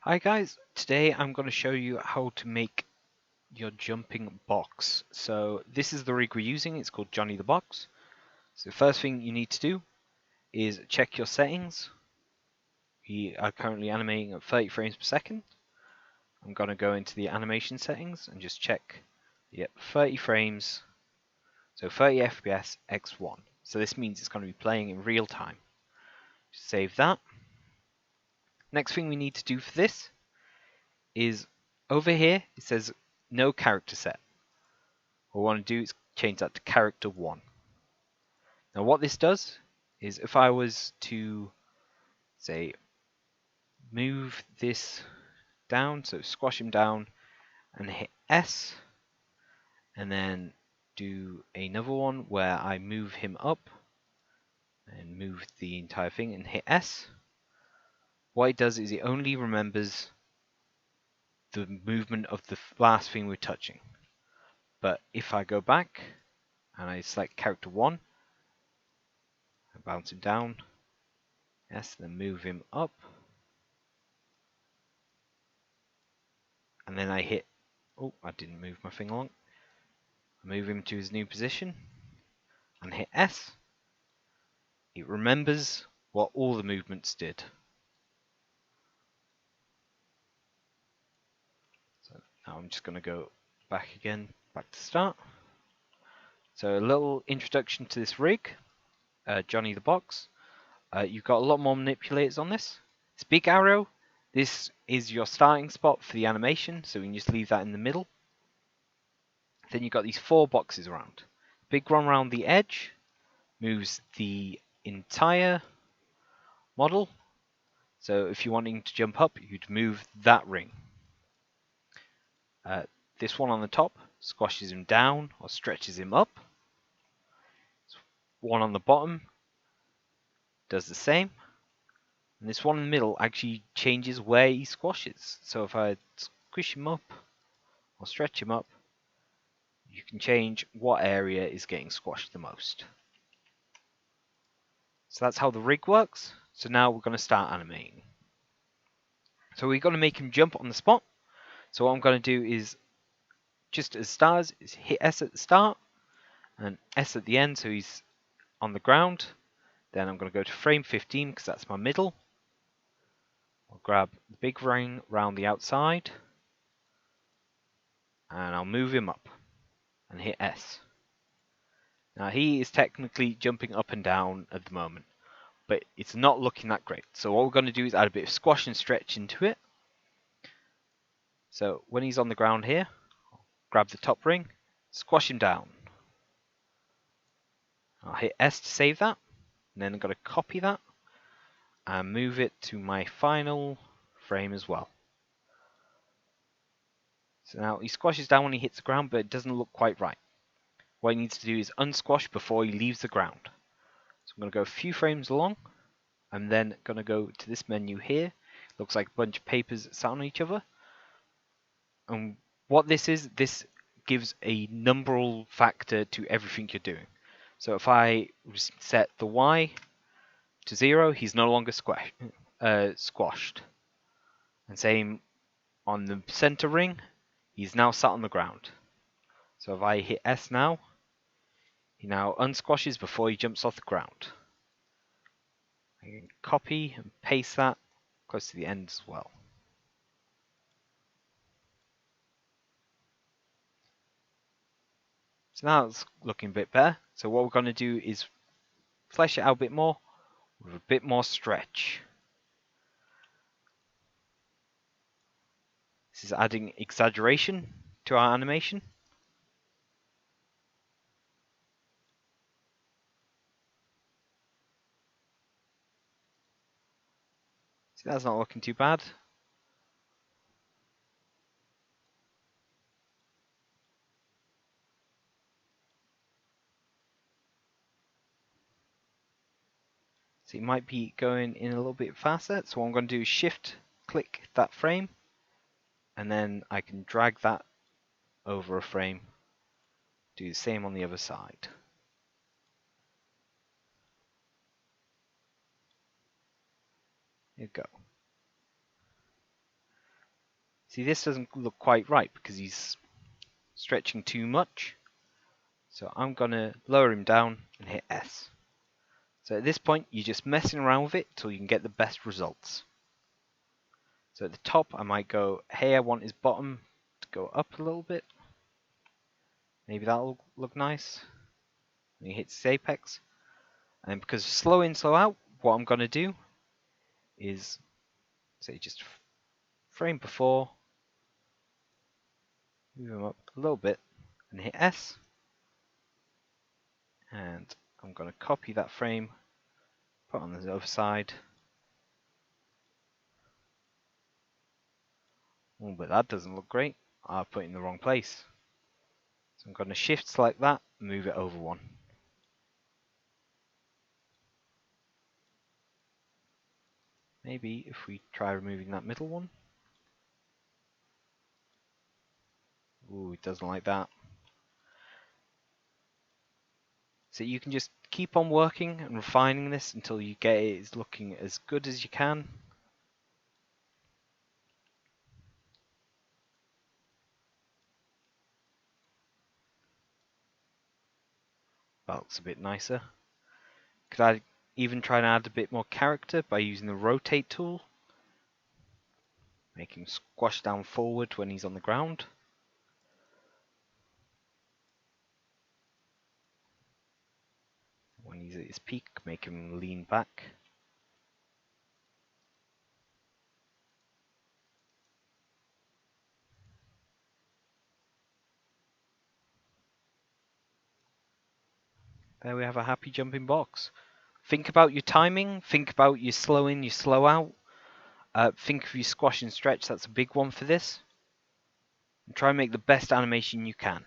Hi guys, today I'm going to show you how to make your jumping box. So this is the rig we're using, it's called Johnny the Box. So the first thing you need to do is check your settings. We are currently animating at 30 frames per second. I'm going to go into the animation settings and just check, yep, 30 frames, so 30 FPS x1. So this means it's going to be playing in real time. Just save that. Next thing we need to do for this is over here it says no character set. What we want to do is change that to character 1. Now what this does is if I was to say move this down, so squash him down and hit S, and then do another one where I move him up and move the entire thing and hit S, what it does is it only remembers the movement of the last thing we're touching. But if I go back and I select character 1, I bounce him down, S, then move him up, and then I hit, oh, I didn't move my thing along, I move him to his new position and hit S. It remembers what all the movements did. So now I'm just going to go back again, back to start. So a little introduction to this rig, Johnny the Box. You've got a lot more manipulators on this. This big arrow, this is your starting spot for the animation, so we can just leave that in the middle. Then you've got these 4 boxes around. Big one around the edge moves the entire model. So if you're wanting to jump up, you'd move that ring. This one on the top squashes him down or stretches him up. One on the bottom does the same. And this one in the middle actually changes where he squashes. So if I squish him up or stretch him up, you can change what area is getting squashed the most. So that's how the rig works. So now we're going to start animating. So we're going to make him jump on the spot. So what I'm going to do is, just as stars, is hit S at the start and S at the end, so he's on the ground. Then I'm going to go to frame 15 because that's my middle. I'll grab the big ring round the outside and I'll move him up and hit S. Now he is technically jumping up and down at the moment, but it's not looking that great. So what we're going to do is add a bit of squash and stretch into it. So when he's on the ground here, I'll grab the top ring, squash him down. I'll hit S to save that, and then I'm going to copy that and move it to my final frame as well. So now he squashes down when he hits the ground, but it doesn't look quite right. What he needs to do is unsquash before he leaves the ground. So I'm going to go a few frames along. I'm then going to go to this menu here. Looks like a bunch of papers sat on each other. And what this is, this gives a numeral factor to everything you're doing. So if I set the Y to 0, he's no longer squashed. And same on the center ring, he's now sat on the ground. So if I hit S now, he now unsquashes before he jumps off the ground. I can copy and paste that close to the end as well. So now it's looking a bit better. So what we're going to do is flesh it out a bit more with a bit more stretch. This is adding exaggeration to our animation. See, that's not looking too bad. So it might be going in a little bit faster. So what I'm going to do is shift click that frame, and then I can drag that over a frame. Do the same on the other side. There you go. See, this doesn't look quite right because he's stretching too much. So I'm going to lower him down and hit S. So at this point, you're just messing around with it until you can get the best results. So at the top, I might go, hey, I want his bottom to go up a little bit. Maybe that'll look nice. And he hits his apex. And because of slow in, slow out, what I'm going to do is, say, just frame before, move him up a little bit, and hit S. And I'm going to copy that frame, put it on the other side. Oh, but that doesn't look great. I put it in the wrong place. So I'm going to shift select that, move it over one. Maybe if we try removing that middle one. Ooh, it doesn't like that. So you can just keep on working and refining this until you get it looking as good as you can. That looks a bit nicer. Could I even try and add a bit more character by using the rotate tool? Make him squash down forward when he's on the ground. When he's at his peak, make him lean back. There we have a happy jumping box. Think about your timing, think about your slow in, your slow out. Think of your squash and stretch, that's a big one for this. And try and make the best animation you can.